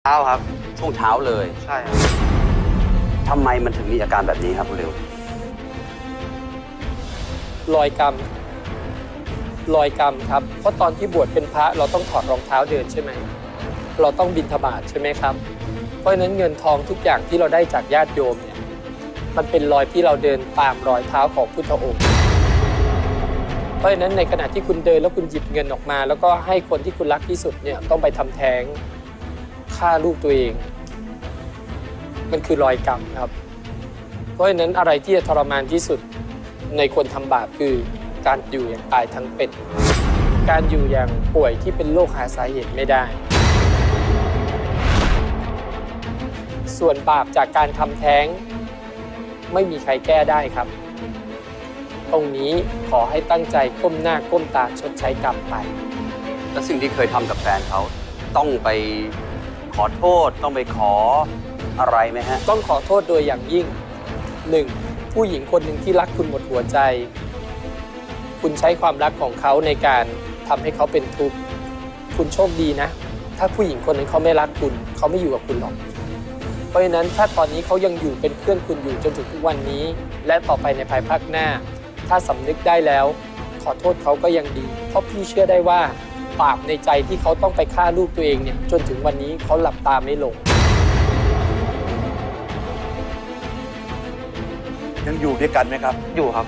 ช้าครับ ช่วงเช้าเลย ใช่ครับ ทำไมมันถึงมีอาการแบบนี้ครับคุณเร็ว รอยกรรมครับเพราะตอนที่บวชเป็นพระเราต้องถอดรองเท้าเดินใช่ไหมเราต้องบิณฑบาตใช่ไหมครับเพราะฉะนั้นเงินทองทุกอย่างที่เราได้จากญาติโยมเนี่ยมันเป็นรอยที่เราเดินตามรอยเท้าของพุทธองค์เพราะฉะนั้นในขณะที่คุณเดินแล้วคุณหยิบเงินออกมา แล้วก็ให้คนที่คุณรักที่สุดเนี่ยต้องไปทำแท้งฆ่าลูกตัวเองมันคือรอยกรรมครับเพราะฉะนั้นอะไรที่จะทรมานที่สุดในคนทำบาปคือการอยู่อย่างตายทั้งเป็นการอยู่อย่างป่วยที่เป็นโรคหาสาเหตุไม่ได้ส่วนบาปจากการทำแท้งไม่มีใครแก้ได้ครับตรงนี้ขอให้ตั้งใจก้มหน้าก้มตาชดใช้กรรมไป แล้วสิ่งที่เคยทำกับแฟนเขาต้องไปขอโทษต้องไปขออะไรไหมฮะ ต้องขอโทษโดยอย่างยิ่ง 1. ผู้หญิงคนหนึ่งที่รักคุณหมดหัวใจ คุณใช้ความรักของเขาในการทำให้เขาเป็นทุกข์คุณโชคดีนะ ถ้าผู้หญิงคนนั้นเขาไม่รักคุณเขาไม่อยู่กับคุณหรอกเพราะฉะนั้นถ้าตอนนี้เขายังอยู่เป็นเพื่อนคุณอยู่จนถึงทุกวันนี้ และต่อไปในภายภาคหน้า ถ้าสำนึกได้แล้ว ขอโทษเขาก็ยังดี เพราะพี่เชื่อได้ว่าบาปในใจที่เขาต้องไปฆ่าลูกตัวเองเนี่ยจนถึงวันนี้เขาหลับตาไม่ลง ยังอยู่ด้วยกันไหมครับ อยู่ครับ